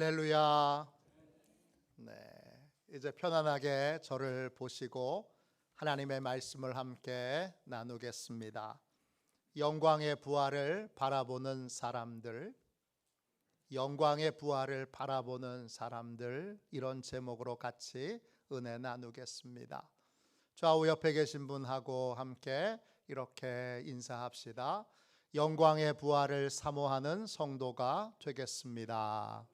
할렐루야. 네, 이제 편안하게 저를 보시고 하나님의 말씀을 함께 나누겠습니다. 영광의 부활을 바라보는 사람들, 영광의 부활을 바라보는 사람들, 이런 제목으로 같이 은혜 나누겠습니다. 좌우 옆에 계신 분하고 함께 이렇게 인사합시다. 영광의 부활을 사모하는 성도가 되겠습니다.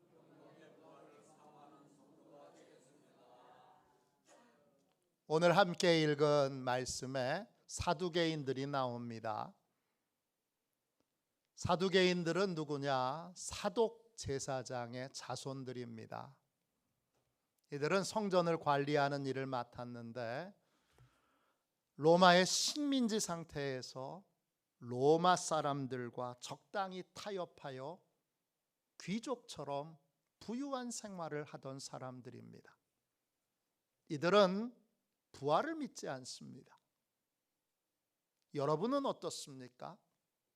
오늘 함께 읽은 말씀에 사두개인들이 나옵니다. 사두개인들은 누구냐? 사독 제사장의 자손들입니다. 이들은 성전을 관리하는 일을 맡았는데 로마의 식민지 상태에서 로마 사람들과 적당히 타협하여 귀족처럼 부유한 생활을 하던 사람들입니다. 이들은 부활을 믿지 않습니다. 여러분은 어떻습니까?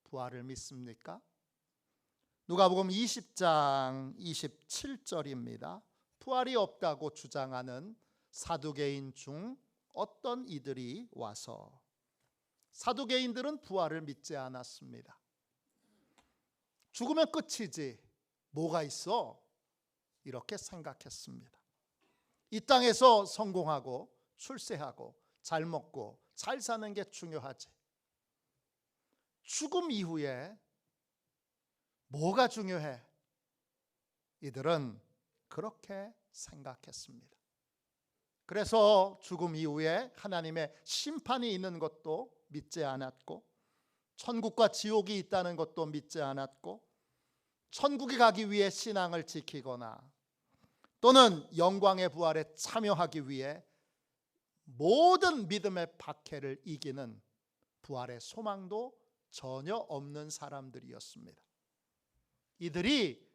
부활을 믿습니까? 누가복음 20장 27절입니다. 부활이 없다고 주장하는 사두개인 중 어떤 이들이 와서, 사두개인들은 부활을 믿지 않았습니다. 죽으면 끝이지 뭐가 있어? 이렇게 생각했습니다. 이 땅에서 성공하고 출세하고 잘 먹고 잘 사는 게 중요하지, 죽음 이후에 뭐가 중요해? 이들은 그렇게 생각했습니다. 그래서 죽음 이후에 하나님의 심판이 있는 것도 믿지 않았고, 천국과 지옥이 있다는 것도 믿지 않았고, 천국에 가기 위해 신앙을 지키거나 또는 영광의 부활에 참여하기 위해 모든 믿음의 박해를 이기는 부활의 소망도 전혀 없는 사람들이었습니다. 이들이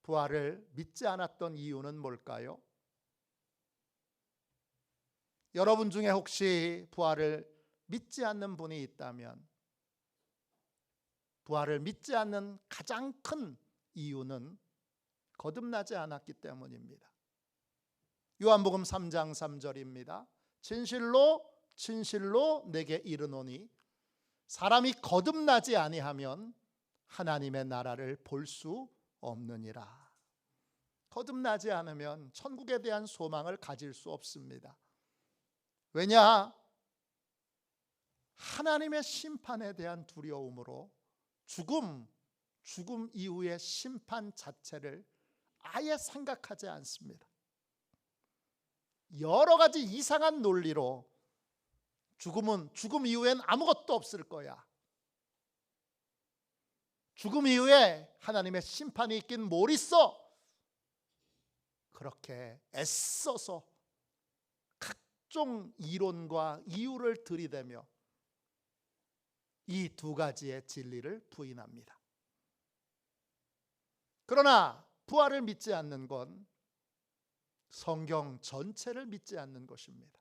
부활을 믿지 않았던 이유는 뭘까요? 여러분 중에 혹시 부활을 믿지 않는 분이 있다면, 부활을 믿지 않는 가장 큰 이유는 거듭나지 않았기 때문입니다. 요한복음 3장 3절입니다. 진실로 진실로 내게 이르노니 사람이 거듭나지 아니하면 하나님의 나라를 볼 수 없느니라. 거듭나지 않으면 천국에 대한 소망을 가질 수 없습니다. 왜냐? 하나님의 심판에 대한 두려움으로 죽음 이후의 심판 자체를 아예 생각하지 않습니다. 여러 가지 이상한 논리로 죽음 이후엔 아무것도 없을 거야, 죽음 이후에 하나님의 심판이 있긴 뭘 있어, 그렇게 애써서 각종 이론과 이유를 들이대며 이 두 가지의 진리를 부인합니다. 그러나 부활을 믿지 않는 건 성경 전체를 믿지 않는 것입니다.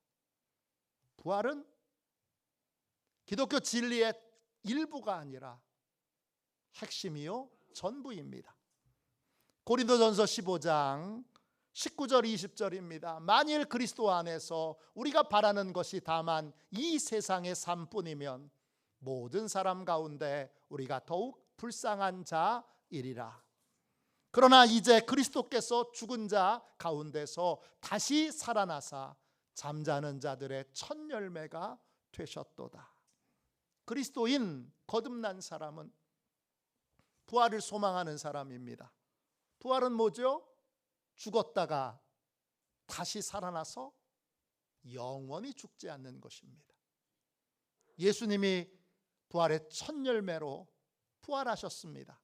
부활은 기독교 진리의 일부가 아니라 핵심이요 전부입니다. 고린도전서 15장 19절 20절입니다. 만일 그리스도 안에서 우리가 바라는 것이 다만 이 세상의 삶뿐이면 모든 사람 가운데 우리가 더욱 불쌍한 자이리라. 그러나 이제 그리스도께서 죽은 자 가운데서 다시 살아나사 잠자는 자들의 첫 열매가 되셨도다. 그리스도인 거듭난 사람은 부활을 소망하는 사람입니다. 부활은 뭐죠? 죽었다가 다시 살아나서 영원히 죽지 않는 것입니다. 예수님이 부활의 첫 열매로 부활하셨습니다.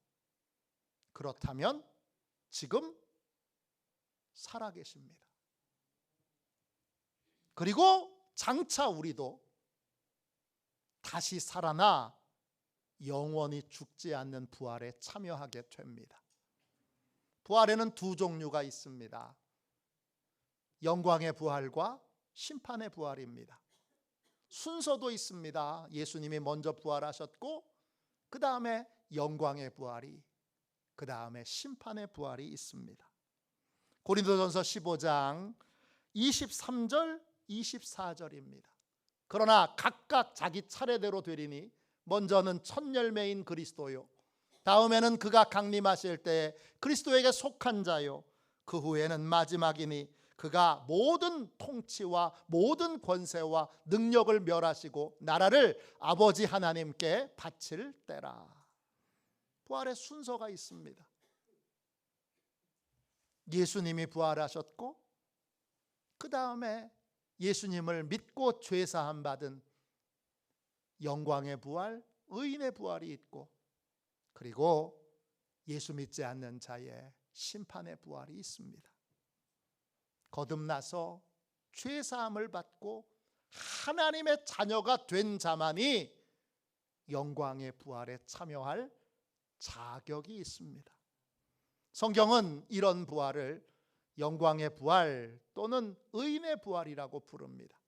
그렇다면 지금 살아계십니다. 그리고 장차 우리도 다시 살아나 영원히 죽지 않는 부활에 참여하게 됩니다. 부활에는 두 종류가 있습니다. 영광의 부활과 심판의 부활입니다. 순서도 있습니다. 예수님이 먼저 부활하셨고 그 다음에 영광의 부활이, 그 다음에 심판의 부활이 있습니다. 고린도전서 15장 23절 24절입니다. 그러나 각각 자기 차례대로 되리니 먼저는 첫 열매인 그리스도요, 다음에는 그가 강림하실 때 그리스도에게 속한 자요, 그 후에는 마지막이니 그가 모든 통치와 모든 권세와 능력을 멸하시고 나라를 아버지 하나님께 바칠 때라. 부활의 순서가 있습니다. 예수님이 부활하셨고 그 다음에 예수님을 믿고 죄사함 받은 영광의 부활, 의인의 부활이 있고, 그리고 예수 믿지 않는 자의 심판의 부활이 있습니다. 거듭나서 죄사함을 받고 하나님의 자녀가 된 자만이 영광의 부활에 참여할 자격이 있습니다. 성경은 이런 부활을 영광의 부활 또는 의인의 부활이라고 부릅니다.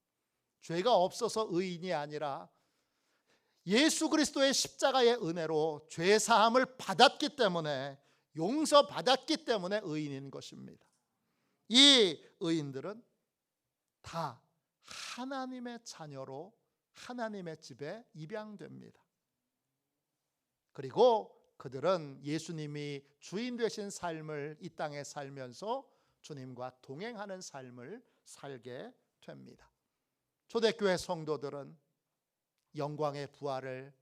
죄가 없어서 의인이 아니라 예수 그리스도의 십자가의 은혜로 죄사함을 받았기 때문에, 용서받았기 때문에 의인인 것입니다. 이 의인들은 다 하나님의 자녀로 하나님의 집에 입양됩니다. 그리고 그들은 예수님이 주인 되신 삶을 이 땅에 살면서 주님과 동행하는 삶을 살게 됩니다. 초대교회 성도들은 영광의 부활을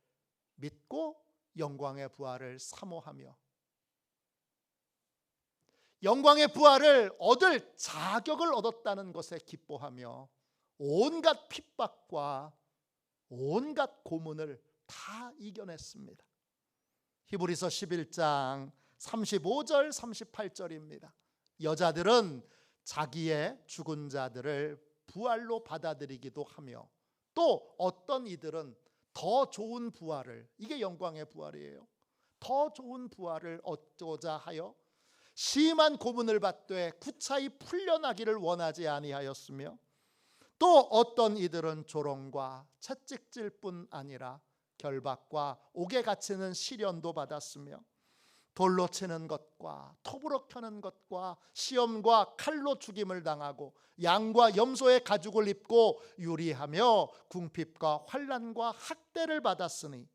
믿고 영광의 부활을 사모하며 영광의 부활을 얻을 자격을 얻었다는 것에 기뻐하며 온갖 핍박과 온갖 고문을 다 이겨냈습니다. 히브리서 11장 35절 38절입니다. 여자들은 자기의 죽은 자들을 부활로 받아들이기도 하며, 또 어떤 이들은 더 좋은 부활을, 이게 영광의 부활이에요, 더 좋은 부활을 얻고자 하여 심한 고문을 받되 구차히 풀려나기를 원하지 아니하였으며, 또 어떤 이들은 조롱과 채찍질뿐 아니라 결박과 옥에 갇히는 시련도 받았으며, 돌로 치는 것과 톱으로 켜는 것과 시험과 칼로 죽임을 당하고 양과 염소의 가죽을 입고 유리하며 궁핍과 환난과 학대를 받았으니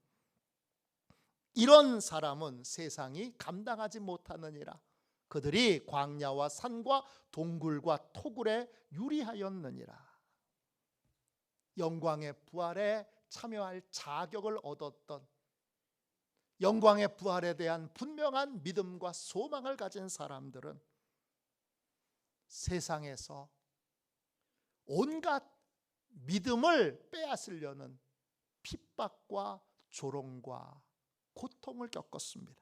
이런 사람은 세상이 감당하지 못하느니라. 그들이 광야와 산과 동굴과 토굴에 유리하였느니라. 영광의 부활에 참여할 자격을 얻었던, 영광의 부활에 대한 분명한 믿음과 소망을 가진 사람들은 세상에서 온갖 믿음을 빼앗으려는 핍박과 조롱과 고통을 겪었습니다.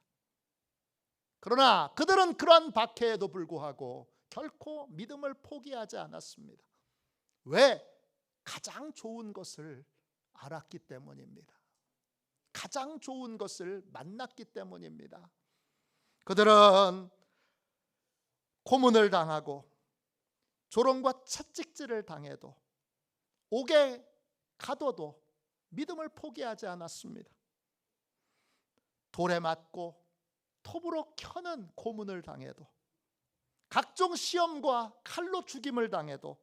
그러나 그들은 그러한 박해에도 불구하고 결코 믿음을 포기하지 않았습니다. 왜? 가장 좋은 것을 알았기 때문입니다. 가장 좋은 것을 만났기 때문입니다. 그들은 고문을 당하고 조롱과 채찍질을 당해도 옥에 가둬도 믿음을 포기하지 않았습니다. 돌에 맞고 톱으로 켜는 고문을 당해도, 각종 시험과 칼로 죽임을 당해도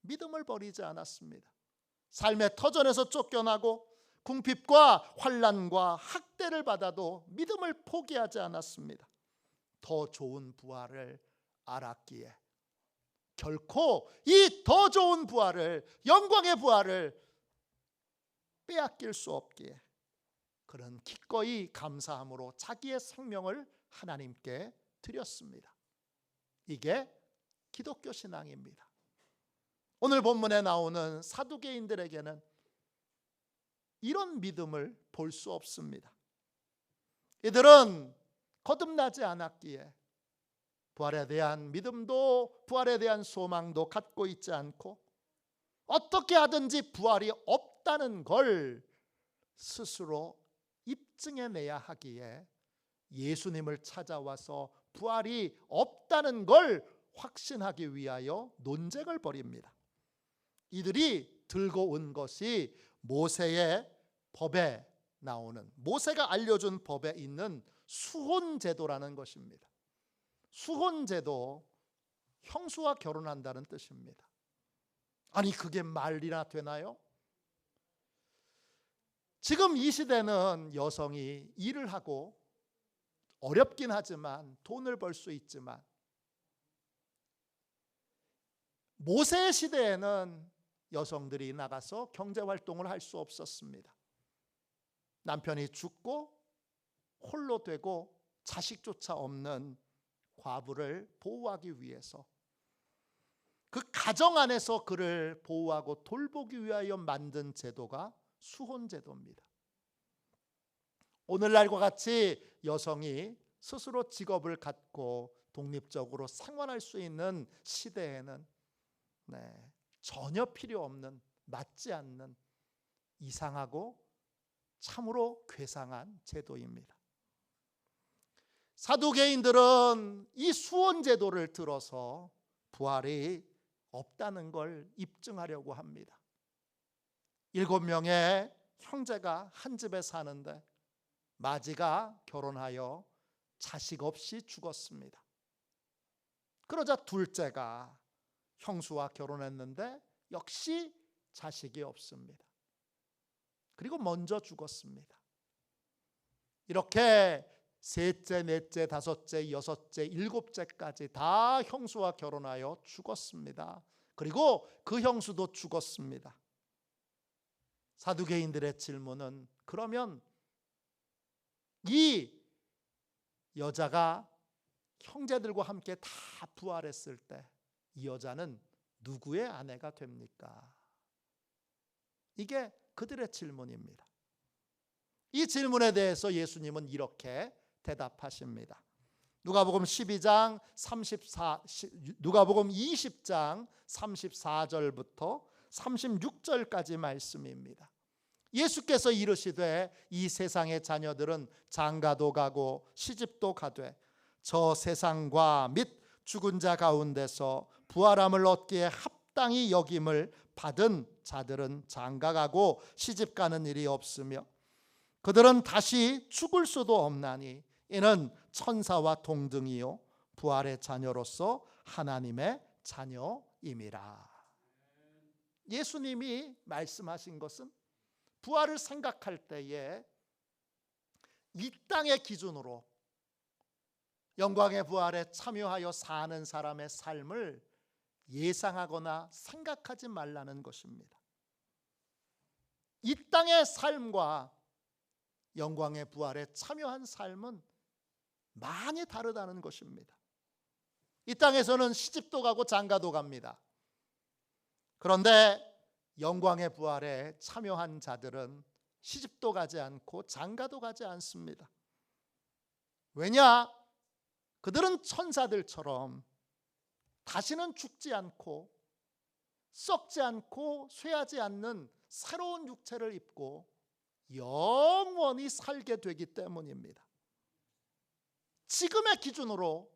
믿음을 버리지 않았습니다. 삶의 터전에서 쫓겨나고 궁핍과 환난과 학대를 받아도 믿음을 포기하지 않았습니다. 더 좋은 부활을 알았기에 결코 이 더 좋은 부활을, 영광의 부활을 빼앗길 수 없기에 그는 기꺼이 감사함으로 자기의 생명을 하나님께 드렸습니다. 이게 기독교 신앙입니다. 오늘 본문에 나오는 사두개인들에게는 이런 믿음을 볼 수 없습니다. 이들은 거듭나지 않았기에 부활에 대한 믿음도 부활에 대한 소망도 갖고 있지 않고, 어떻게 하든지 부활이 없다는 걸 스스로 입증해내야 하기에 예수님을 찾아와서 부활이 없다는 걸 확신하기 위하여 논쟁을 벌입니다. 이들이 들고 온 것이 모세의 법에 나오는, 모세가 알려준 법에 있는 수혼제도라는 것입니다. 수혼제도, 형수와 결혼한다는 뜻입니다. 아니 그게 말이나 되나요? 지금 이 시대는 여성이 일을 하고 어렵긴 하지만 돈을 벌 수 있지만, 모세 시대에는 여성들이 나가서 경제활동을 할 수 없었습니다. 남편이 죽고 홀로 되고 자식조차 없는 과부를 보호하기 위해서, 그 가정 안에서 그를 보호하고 돌보기 위하여 만든 제도가 수혼제도입니다. 오늘날과 같이 여성이 스스로 직업을 갖고 독립적으로 생활할 수 있는 시대에는 전혀 필요 없는, 맞지 않는, 이상하고 참으로 괴상한 제도입니다. 사두개인들은 이 수혼제도를 들어서 부활이 없다는 걸 입증하려고 합니다. 7명의 형제가 한 집에 사는데 마지가 결혼하여 자식 없이 죽었습니다. 그러자 둘째가 형수와 결혼했는데 역시 자식이 없습니다. 그리고 먼저 죽었습니다. 이렇게 셋째, 넷째, 다섯째, 여섯째, 일곱째까지 다 형수와 결혼하여 죽었습니다. 그리고 그 형수도 죽었습니다. 사두개인들의 질문은, 그러면 이 여자가 형제들과 함께 다 부활했을 때 이 여자는 누구의 아내가 됩니까? 이게 그들의 질문입니다. 이 질문에 대해서 예수님은 이렇게 대답하십니다. 누가복음 20장 34절부터 36절까지 말씀입니다. 예수께서 이르시되 이 세상의 자녀들은 장가도 가고 시집도 가되 저 세상과 및 죽은 자 가운데서 부활함을 얻기에 합당히 여김을 받은 자들은 장가가고 시집가는 일이 없으며 그들은 다시 죽을 수도 없나니 이는 천사와 동등이요 부활의 자녀로서 하나님의 자녀임이라. 예수님이 말씀하신 것은 부활을 생각할 때에 이 땅의 기준으로 영광의 부활에 참여하여 사는 사람의 삶을 예상하거나 생각하지 말라는 것입니다. 이 땅의 삶과 영광의 부활에 참여한 삶은 많이 다르다는 것입니다. 이 땅에서는 시집도 가고 장가도 갑니다. 그런데 영광의 부활에 참여한 자들은 시집도 가지 않고 장가도 가지 않습니다. 왜냐? 그들은 천사들처럼 다시는 죽지 않고 썩지 않고 쇠하지 않는 새로운 육체를 입고 영원히 살게 되기 때문입니다. 지금의 기준으로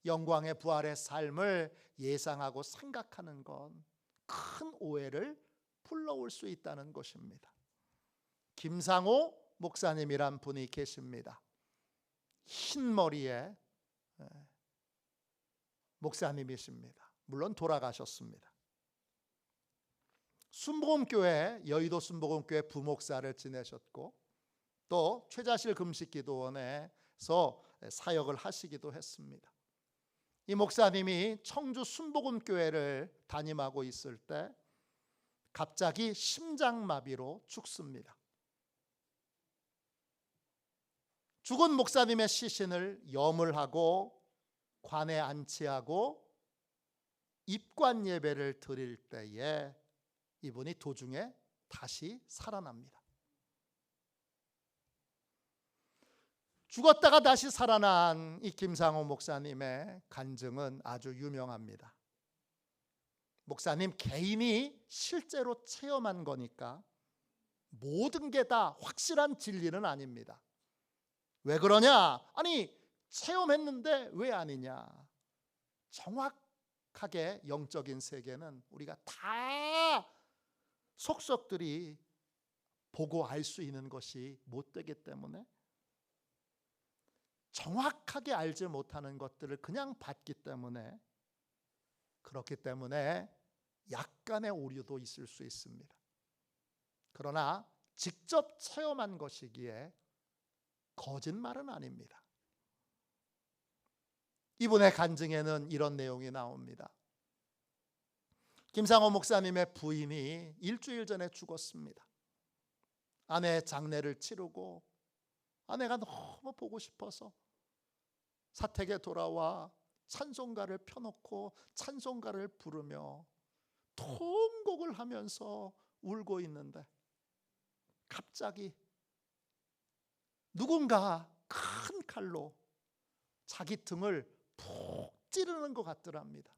영광의 부활의 삶을 예상하고 생각하는 건 큰 오해를 불러올 수 있다는 것입니다. 김상호 목사님이란 분이 계십니다. 흰 머리에 목사님이십니다. 물론 돌아가셨습니다. 순복음교회, 여의도 순복음교회 부목사를 지내셨고 또 최자실 금식기도원에서 사역을 하시기도 했습니다. 이 목사님이 청주 순복음교회를 담임하고 있을 때 갑자기 심장마비로 죽습니다. 죽은 목사님의 시신을 염을하고 관에 안치하고 입관 예배를 드릴 때에 이분이 도중에 다시 살아납니다. 죽었다가 다시 살아난 이 김상호 목사님의 간증은 아주 유명합니다. 목사님 개인이 실제로 체험한 거니까 모든 게 다 확실한 진리는 아닙니다. 왜 그러냐? 아니 체험했는데 왜 아니냐? 정확하게 영적인 세계는 우리가 다 속속들이 보고 알 수 있는 것이 못 되기 때문에 정확하게 알지 못하는 것들을 그냥 봤기 때문에 그렇기 때문에 약간의 오류도 있을 수 있습니다. 그러나 직접 체험한 것이기에 거짓말은 아닙니다. 이분의 간증에는 이런 내용이 나옵니다. 김상호 목사님의 부인이 일주일 전에 죽었습니다. 아내 장례를 치르고 아내가 너무 보고 싶어서 사택에 돌아와 찬송가를 펴놓고 찬송가를 부르며 통곡을 하면서 울고 있는데 갑자기 누군가 큰 칼로 자기 등을 푹 찌르는 것 같더랍니다.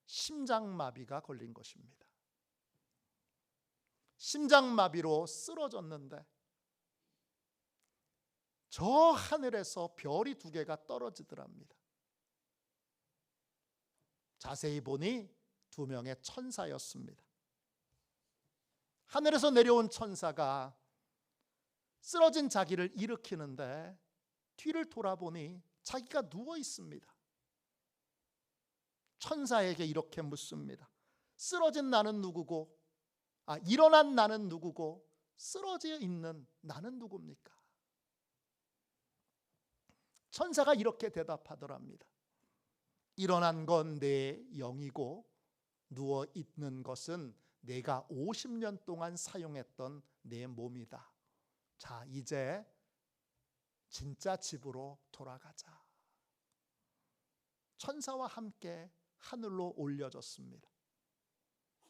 심장마비가 걸린 것입니다. 심장마비로 쓰러졌는데 저 하늘에서 별이 2개가 떨어지더랍니다. 자세히 보니 2명의 천사였습니다. 하늘에서 내려온 천사가 쓰러진 자기를 일으키는데 뒤를 돌아보니 자기가 누워 있습니다. 천사에게 이렇게 묻습니다. 쓰러진 나는 누구고, 일어난 나는 누구고, 쓰러져 있는 나는 누굽니까? 천사가 이렇게 대답하더랍니다. 일어난 건 내 영이고 누워 있는 것은 내가 50년 동안 사용했던 내 몸이다. 자, 이제 진짜 집으로 돌아가자. 천사와 함께 하늘로 올려졌습니다.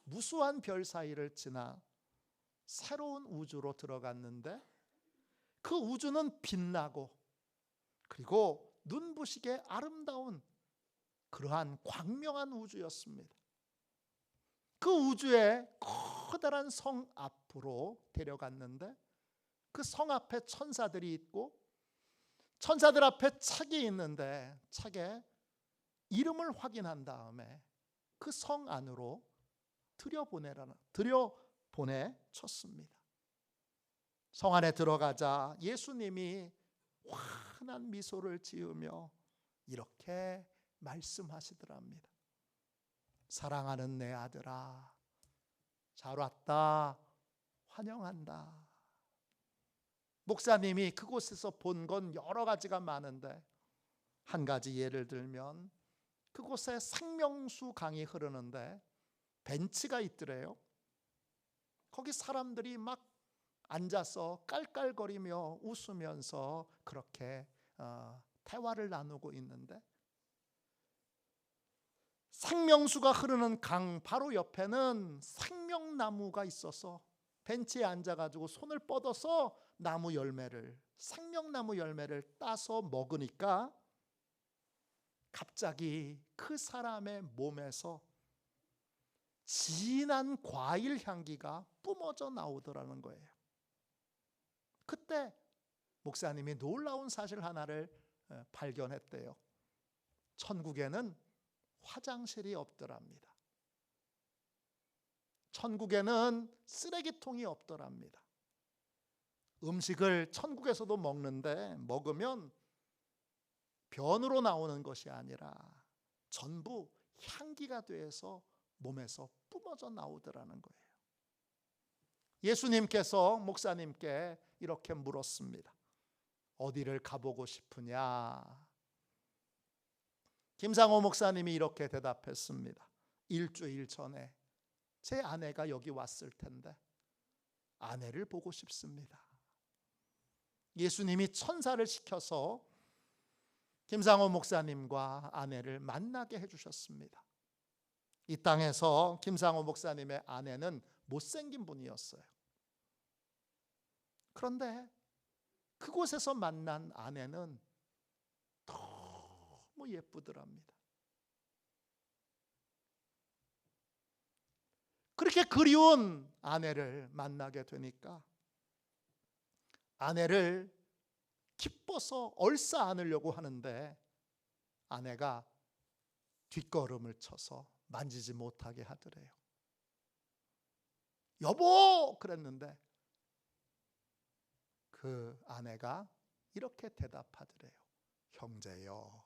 무수한 별 사이를 지나 새로운 우주로 들어갔는데 그 우주는 빛나고 그리고 눈부시게 아름다운 그러한 광명한 우주였습니다. 그 우주의 커다란 성 앞으로 데려갔는데 그 성 앞에 천사들이 있고 천사들 앞에 책이 있는데 책에 이름을 확인한 다음에 그 성 안으로 들여보내쳤습니다. 성 안에 들어가자 예수님이 환한 미소를 지으며 이렇게 말씀하시더랍니다. 사랑하는 내 아들아, 잘 왔다, 환영한다. 목사님이 그곳에서 본 건 여러 가지가 많은데 한 가지 예를 들면 그곳에 생명수 강이 흐르는데 벤치가 있더래요. 거기 사람들이 막 앉아서 깔깔거리며 웃으면서 그렇게 대화를 나누고 있는데 생명수가 흐르는 강 바로 옆에는 생명나무가 있어서 벤치에 앉아가지고 손을 뻗어서 생명나무 열매를 따서 먹으니까 갑자기 그 사람의 몸에서 진한 과일 향기가 뿜어져 나오더라는 거예요. 그때 목사님이 놀라운 사실 하나를 발견했대요. 천국에는 화장실이 없더랍니다. 천국에는 쓰레기통이 없더랍니다. 음식을 천국에서도 먹는데 먹으면 변으로 나오는 것이 아니라 전부 향기가 돼서 몸에서 뿜어져 나오더라는 거예요. 예수님께서 목사님께 이렇게 물었습니다. 어디를 가보고 싶으냐? 김상호 목사님이 이렇게 대답했습니다. 일주일 전에 제 아내가 여기 왔을 텐데 아내를 보고 싶습니다. 예수님이 천사를 시켜서 김상호 목사님과 아내를 만나게 해주셨습니다. 이 땅에서 김상호 목사님의 아내는 못생긴 분이었어요. 그런데 그곳에서 만난 아내는 너무 예쁘더랍니다. 그렇게 그리운 아내를 만나게 되니까 아내를 기뻐서 얼싸 안으려고 하는데 아내가 뒷걸음을 쳐서 만지지 못하게 하더래요. 여보! 그랬는데 그 아내가 이렇게 대답하더래요. 형제여,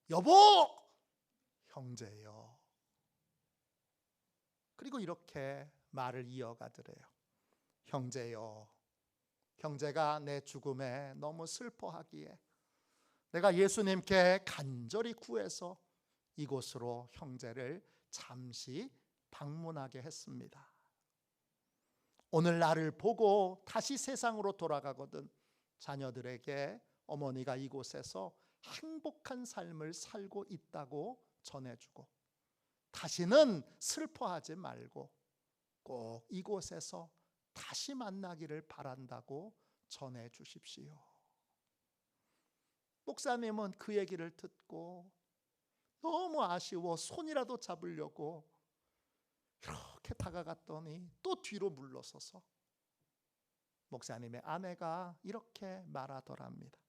여보, 형제여. 그리고 이렇게 말을 이어가더래요. 형제여, 형제가 내 죽음에 너무 슬퍼하기에 내가 예수님께 간절히 구해서 이곳으로 형제를 잠시 방문하게 했습니다. 오늘 나를 보고 다시 세상으로 돌아가거든 자녀들에게 어머니가 이곳에서 행복한 삶을 살고 있다고 전해주고 다시는 슬퍼하지 말고 꼭 이곳에서 다시 만나기를 바란다고 전해주십시오. 목사님은 그 얘기를 듣고 너무 아쉬워 손이라도 잡으려고 이렇게 다가갔더니 또 뒤로 물러서서 목사님의 아내가 이렇게 말하더랍니다.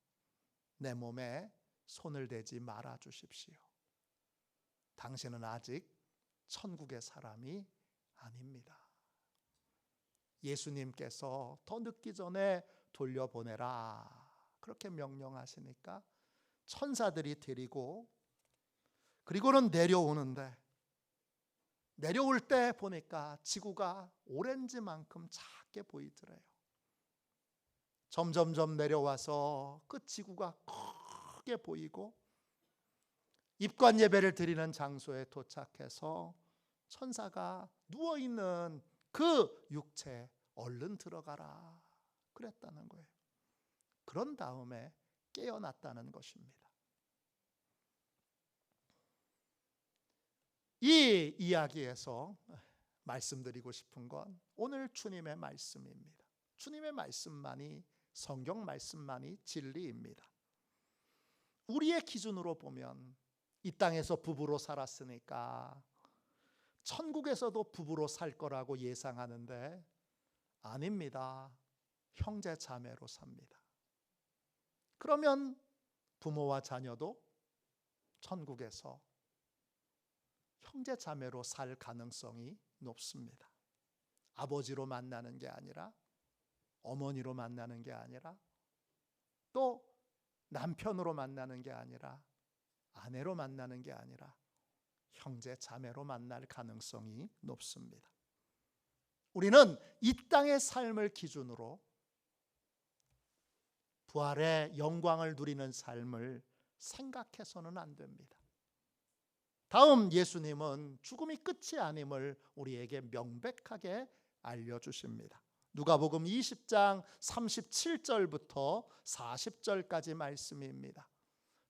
내 몸에 손을 대지 말아 주십시오. 당신은 아직 천국의 사람이 아닙니다. 예수님께서 더 늦기 전에 돌려보내라 그렇게 명령하시니까 천사들이 데리고 그리고는 내려오는데 내려올 때 보니까 지구가 오렌지만큼 작게 보이더래요. 점점점 내려와서 그 지구가 크게 보이고 입관 예배를 드리는 장소에 도착해서 천사가 누워있는 그 육체에 얼른 들어가라 그랬다는 거예요. 그런 다음에 깨어났다는 것입니다. 이 이야기에서 말씀드리고 싶은 건 오늘 주님의 말씀입니다. 주님의 말씀만이 성경 말씀만이 진리입니다. 우리의 기준으로 보면 이 땅에서 부부로 살았으니까 천국에서도 부부로 살 거라고 예상하는데 아닙니다. 형제 자매로 삽니다. 그러면 부모와 자녀도 천국에서 형제 자매로 살 가능성이 높습니다. 아버지로 만나는 게 아니라 어머니로 만나는 게 아니라 또 남편으로 만나는 게 아니라 아내로 만나는 게 아니라 형제 자매로 만날 가능성이 높습니다. 우리는 이 땅의 삶을 기준으로 부활의 영광을 누리는 삶을 생각해서는 안 됩니다. 다음 예수님은 죽음이 끝이 아님을 우리에게 명백하게 알려주십니다. 누가복음 20장 37절부터 40절까지 말씀입니다.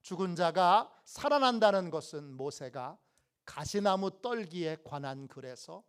죽은 자가 살아난다는 것은 모세가 가시나무 떨기에 관한 글에서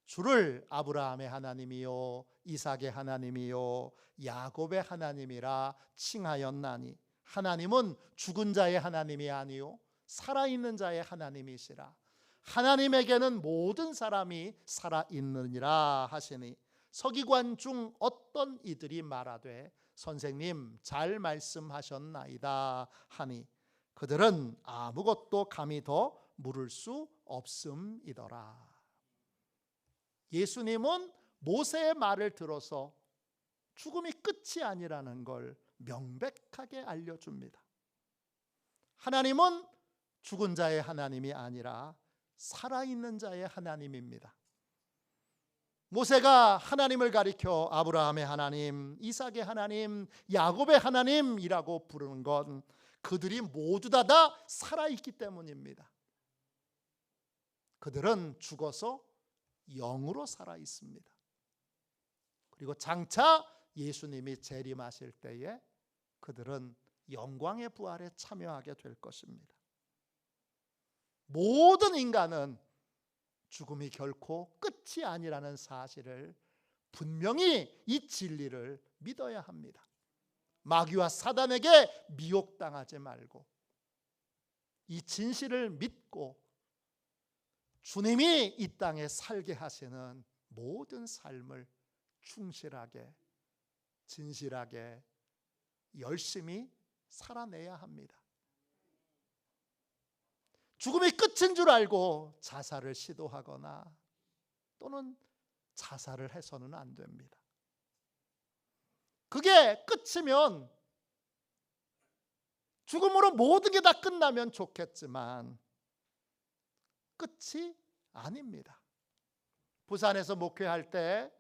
주를 아브라함의 하나님이요 이삭의 하나님이요 야곱의 하나님이라 칭하였나니 하나님은 죽은 자의 하나님이 아니요 살아있는 자의 하나님이시라. 하나님에게는 모든 사람이 살아있느니라 하시니 서기관 중 어떤 이들이 말하되 선생님 잘 말씀하셨나이다 하니 그들은 아무것도 감히 더 물을 수 없음이더라. 예수님은 모세의 말을 들어서 죽음이 끝이 아니라는 걸 명백하게 알려줍니다. 하나님은 죽은 자의 하나님이 아니라 살아있는 자의 하나님입니다. 모세가 하나님을 가리켜 아브라함의 하나님, 이삭의 하나님, 야곱의 하나님이라고 부르는 건 그들이 모두 다 살아있기 때문입니다. 그들은 죽어서 영으로 살아있습니다. 그리고 장차 예수님이 재림하실 때에 그들은 영광의 부활에 참여하게 될 것입니다. 모든 인간은 죽음이 결코 끝이 아니라는 사실을 분명히 이 진리를 믿어야 합니다. 마귀와 사단에게 미혹당하지 말고 이 진실을 믿고 주님이 이 땅에 살게 하시는 모든 삶을 충실하게 진실하게 열심히 살아내야 합니다. 죽음이 끝인 줄 알고 자살을 시도하거나 또는 자살을 해서는 안 됩니다. 그게 끝이면 죽음으로 모든 게 다 끝나면 좋겠지만 끝이 아닙니다. 부산에서 목회할 때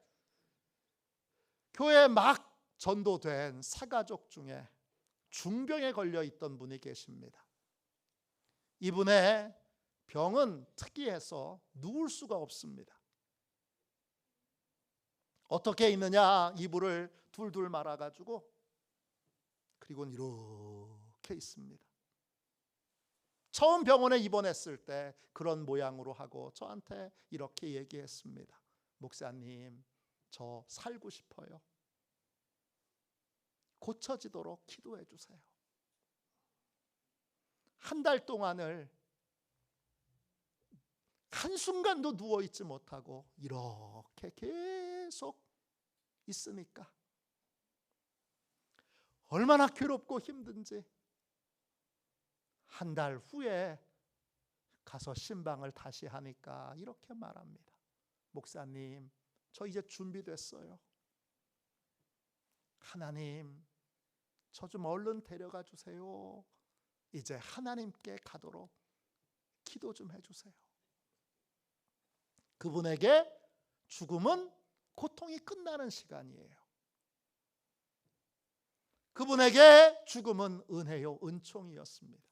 교회에 막 전도된 사가족 중에 중병에 걸려 있던 분이 계십니다. 이분의 병은 특이해서 누울 수가 없습니다. 어떻게 있느냐, 이불을 둘둘 말아가지고 그리고 이렇게 있습니다. 처음 병원에 입원했을 때 그런 모양으로 하고 저한테 이렇게 얘기했습니다. 목사님, 저 살고 싶어요. 고쳐지도록 기도해 주세요. 한 달 동안을 한순간도 누워있지 못하고 이렇게 계속 있으니까 얼마나 괴롭고 힘든지 한 달 후에 가서 신방을 다시 하니까 이렇게 말합니다. 목사님, 저 이제 준비됐어요. 하나님, 저 좀 얼른 데려가 주세요. 이제 하나님께 가도록 기도 좀 해주세요. 그분에게 죽음은 고통이 끝나는 시간이에요. 그분에게 죽음은 은혜요, 은총이었습니다.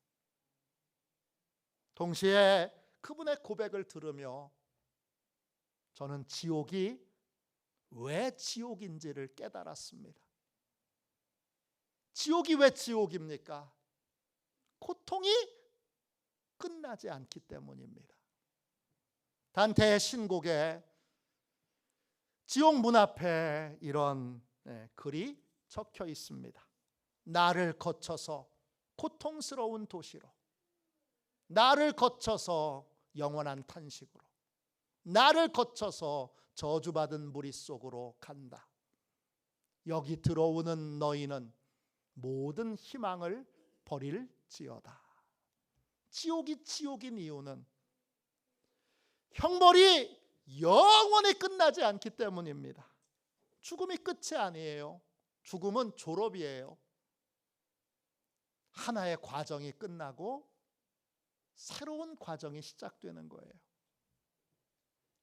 동시에 그분의 고백을 들으며 저는 지옥이 왜 지옥인지를 깨달았습니다. 지옥이 왜 지옥입니까? 고통이 끝나지 않기 때문입니다. 단테의 신곡에 지옥 문 앞에 이런 글이 적혀 있습니다. 나를 거쳐서 고통스러운 도시로, 나를 거쳐서 영원한 탄식으로, 나를 거쳐서 저주받은 무리 속으로 간다. 여기 들어오는 너희는 모든 희망을 버릴지어다. 지옥이 지옥인 이유는 형벌이 영원히 끝나지 않기 때문입니다. 죽음이 끝이 아니에요. 죽음은 졸업이에요. 하나의 과정이 끝나고 새로운 과정이 시작되는 거예요.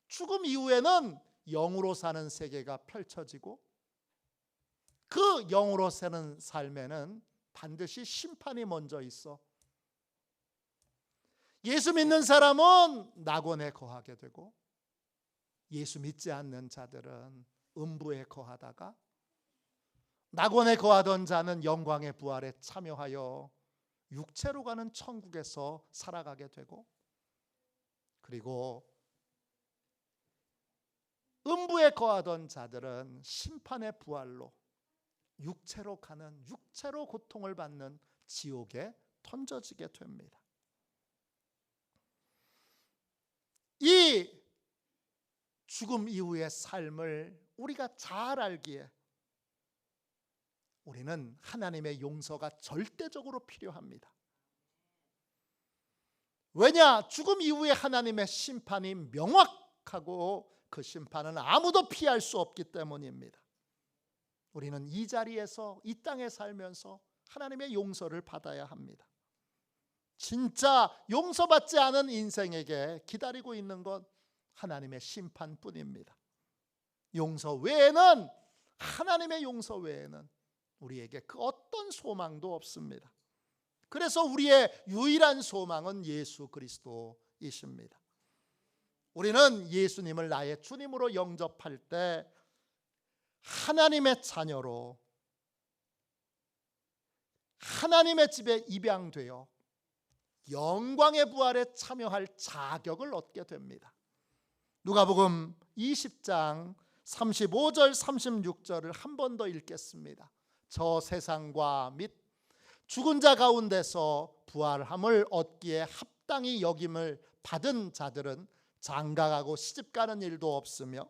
죽음 이후에는 영으로 사는 세계가 펼쳐지고 그 영으로 사는 삶에는 반드시 심판이 먼저 있어. 예수 믿는 사람은 낙원에 거하게 되고 예수 믿지 않는 자들은 음부에 거하다가 낙원에 거하던 자는 영광의 부활에 참여하여 육체로 가는 천국에서 살아가게 되고 그리고 음부에 거하던 자들은 심판의 부활로 육체로 가는, 육체로 고통을 받는 지옥에 던져지게 됩니다. 이 죽음 이후의 삶을 우리가 잘 알기에 우리는 하나님의 용서가 절대적으로 필요합니다. 왜냐? 죽음 이후에 하나님의 심판이 명확하고 그 심판은 아무도 피할 수 없기 때문입니다. 우리는 이 자리에서 이 땅에 살면서 하나님의 용서를 받아야 합니다. 진짜 용서받지 않은 인생에게 기다리고 있는 건 하나님의 심판뿐입니다. 용서 외에는, 하나님의 용서 외에는 우리에게 그 어떤 소망도 없습니다. 그래서 우리의 유일한 소망은 예수 그리스도이십니다. 우리는 예수님을 나의 주님으로 영접할 때 하나님의 자녀로 하나님의 집에 입양되어 영광의 부활에 참여할 자격을 얻게 됩니다. 누가복음 20장 35절 36절을 한 번 더 읽겠습니다. 저 세상과 및 죽은 자 가운데서 부활함을 얻기에 합당히 여김을 받은 자들은 장가가고 시집가는 일도 없으며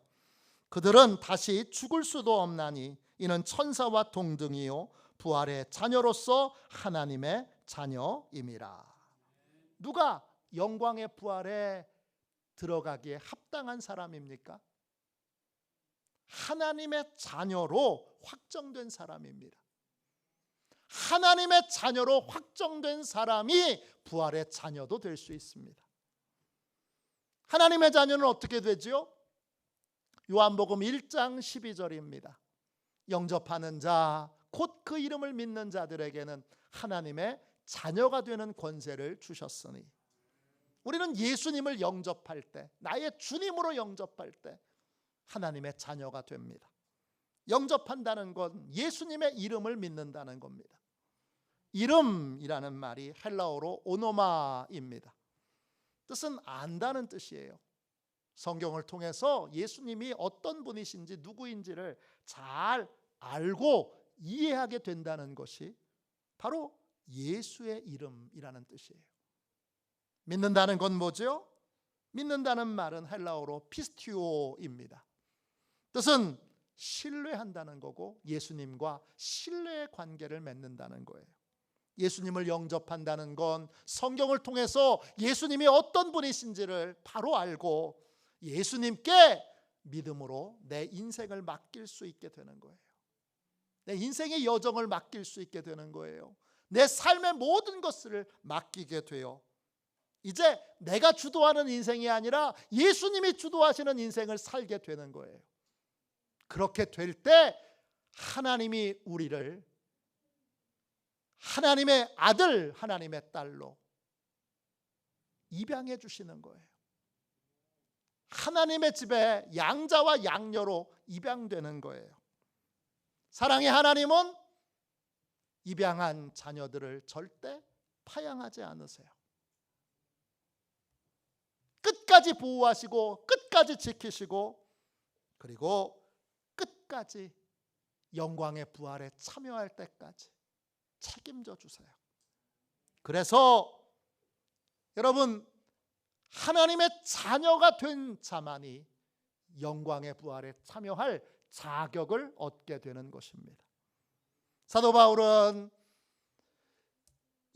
그들은 다시 죽을 수도 없나니 이는 천사와 동등이요 부활의 자녀로서 하나님의 자녀임이라. 누가 영광의 부활에 들어가기에 합당한 사람입니까? 하나님의 자녀로 확정된 사람입니다. 하나님의 자녀로 확정된 사람이 부활의 자녀도 될 수 있습니다. 하나님의 자녀는 어떻게 되지요? 요한복음 1장 12절입니다. 영접하는 자, 곧 그 이름을 믿는 자들에게는 하나님의 자녀가 되는 권세를 주셨으니. 우리는 예수님을 영접할 때, 나의 주님으로 영접할 때 하나님의 자녀가 됩니다. 영접한다는 건 예수님의 이름을 믿는다는 겁니다. 이름이라는 말이 헬라어로 오노마입니다. 뜻은 안다는 뜻이에요. 성경을 통해서 예수님이 어떤 분이신지 누구인지를 잘 알고 이해하게 된다는 것이 바로 예수의 이름이라는 뜻이에요. 믿는다는 건 뭐죠? 믿는다는 말은 헬라어로 피스티오입니다. 뜻은 신뢰한다는 거고 예수님과 신뢰의 관계를 맺는다는 거예요. 예수님을 영접한다는 건 성경을 통해서 예수님이 어떤 분이신지를 바로 알고 예수님께 믿음으로 내 인생을 맡길 수 있게 되는 거예요. 내 인생의 여정을 맡길 수 있게 되는 거예요. 내 삶의 모든 것을 맡기게 돼요. 이제 내가 주도하는 인생이 아니라 예수님이 주도하시는 인생을 살게 되는 거예요. 그렇게 될 때 하나님이 우리를 하나님의 아들, 하나님의 딸로 입양해 주시는 거예요. 하나님의 집에 양자와 양녀로 입양되는 거예요. 사랑의 하나님은 입양한 자녀들을 절대 파양하지 않으세요. 끝까지 보호하시고 끝까지 지키시고 그리고 끝까지 영광의 부활에 참여할 때까지 책임져 주세요. 그래서 여러분, 하나님의 자녀가 된 자만이 영광의 부활에 참여할 자격을 얻게 되는 것입니다. 사도 바울은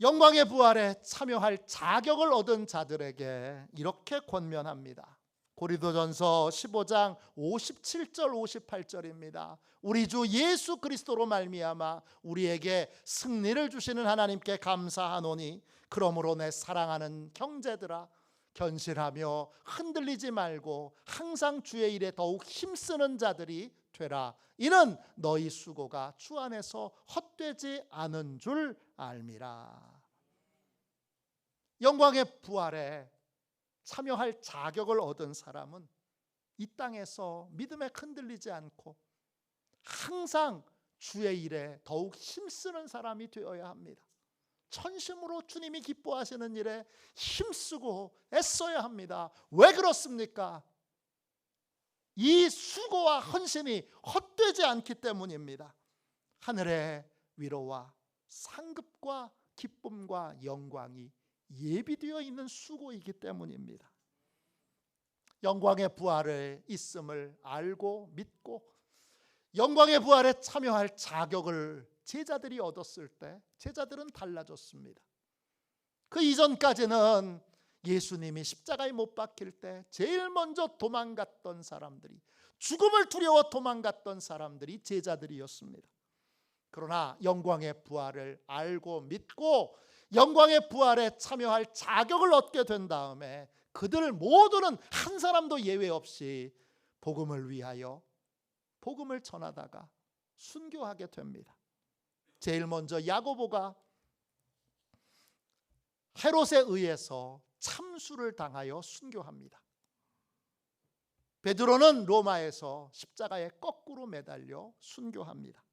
영광의 부활에 참여할 자격을 얻은 자들에게 이렇게 권면합니다. 고린도전서 15장 57절 58절입니다. 우리 주 예수 그리스도로 말미암아 우리에게 승리를 주시는 하나님께 감사하노니 그러므로 내 사랑하는 형제들아 견실하며 흔들리지 말고 항상 주의 일에 더욱 힘쓰는 자들이 되라. 이는 너희 수고가 주 안에서 헛되지 않은 줄 알미라. 영광의 부활에 참여할 자격을 얻은 사람은 이 땅에서 믿음에 흔들리지 않고 항상 주의 일에 더욱 힘쓰는 사람이 되어야 합니다. 전심으로 주님이 기뻐하시는 일에 힘쓰고 애써야 합니다. 왜 그렇습니까? 이 수고와 헌신이 헛되지 않기 때문입니다. 하늘의 위로와 상급과 기쁨과 영광이 예비되어 있는 수고이기 때문입니다. 영광의 부활에 있음을 알고 믿고 영광의 부활에 참여할 자격을 제자들이 얻었을 때 제자들은 달라졌습니다. 그 이전까지는 예수님이 십자가에 못 박힐 때 제일 먼저 도망갔던 사람들이, 죽음을 두려워 도망갔던 사람들이 제자들이었습니다. 그러나 영광의 부활을 알고 믿고 영광의 부활에 참여할 자격을 얻게 된 다음에 그들 모두는 한 사람도 예외 없이 복음을 위하여 복음을 전하다가 순교하게 됩니다. 제일 먼저 야고보가 헤롯에 의해서 참수를 당하여 순교합니다. 베드로는 로마에서 십자가에 거꾸로 매달려 순교합니다.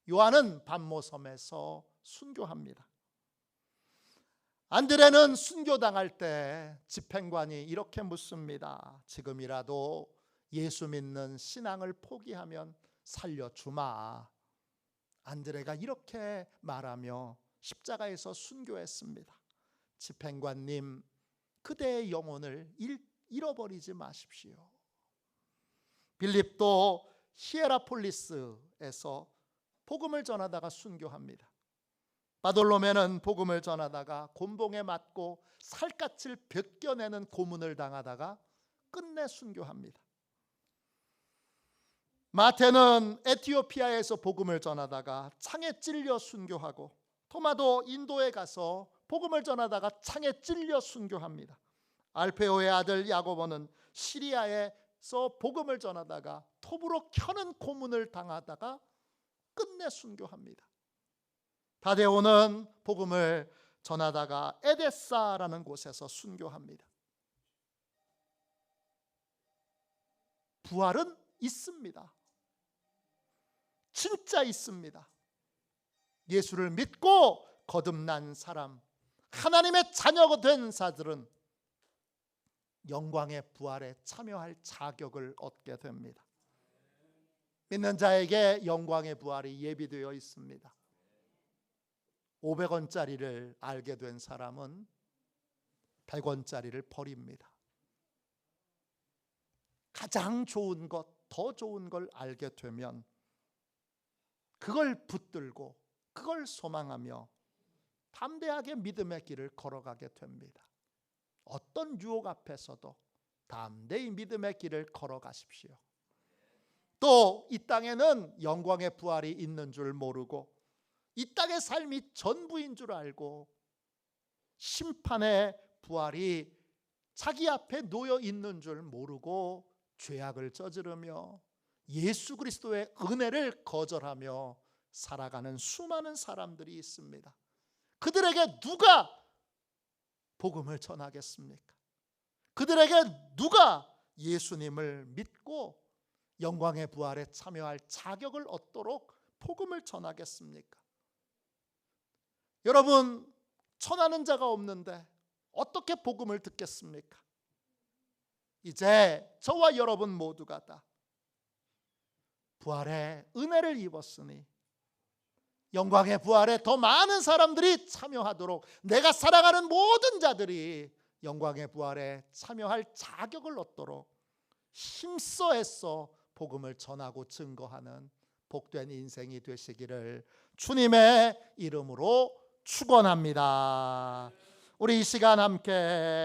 요한은 반모섬에서 순교합니다. 안드레는 순교당할 때 집행관이 이렇게 묻습니다. 지금이라도 예수 믿는 신앙을 포기하면 살려주마. 안드레가 이렇게 말하며 십자가에서 순교했습니다. 집행관님, 그대의 영혼을 잃어버리지 마십시오. 빌립도 히에라폴리스에서 복음을 전하다가 순교합니다. 바돌로메는 복음을 전하다가 곤봉에 맞고 살갗을 벗겨내는 고문을 당하다가 끝내 순교합니다. 마태는 에티오피아에서 복음을 전하다가 창에 찔려 순교하고, 토마도 인도에 가서 복음을 전하다가 창에 찔려 순교합니다. 알페오의 아들 야고보는 시리아에서 복음을 전하다가 톱으로 켜는 고문을 당하다가 끝내 순교합니다. 다데오는 복음을 전하다가 에데사라는 곳에서 순교합니다. 부활은 있습니다. 진짜 있습니다. 예수를 믿고 거듭난 사람, 하나님의 자녀가 된 자들은 영광의 부활에 참여할 자격을 얻게 됩니다. 믿는 자에게 영광의 부활이 예비되어 있습니다. 500원짜리를 알게 된 사람은 100원짜리를 버립니다. 가장 좋은 것, 더 좋은 걸 알게 되면 그걸 붙들고 그걸 소망하며 담대하게 믿음의 길을 걸어가게 됩니다. 어떤 유혹 앞에서도 담대히 믿음의 길을 걸어가십시오. 또 이 땅에는 영광의 부활이 있는 줄 모르고 이 땅의 삶이 전부인 줄 알고 심판의 부활이 자기 앞에 놓여 있는 줄 모르고 죄악을 저지르며 예수 그리스도의 은혜를 거절하며 살아가는 수많은 사람들이 있습니다. 그들에게 누가 복음을 전하겠습니까? 그들에게 누가 예수님을 믿고 영광의 부활에 참여할 자격을 얻도록 복음을 전하겠습니까? 여러분, 전하는 자가 없는데 어떻게 복음을 듣겠습니까? 이제 저와 여러분 모두가 다 부활의 은혜를 입었으니 영광의 부활에 더 많은 사람들이 참여하도록 내가 사랑하는 모든 자들이 영광의 부활에 참여할 자격을 얻도록 힘써 애써 복음을 전하고 증거하는 복된 인생이 되시기를 주님의 이름으로 축원합니다. 우리 이 시간 함께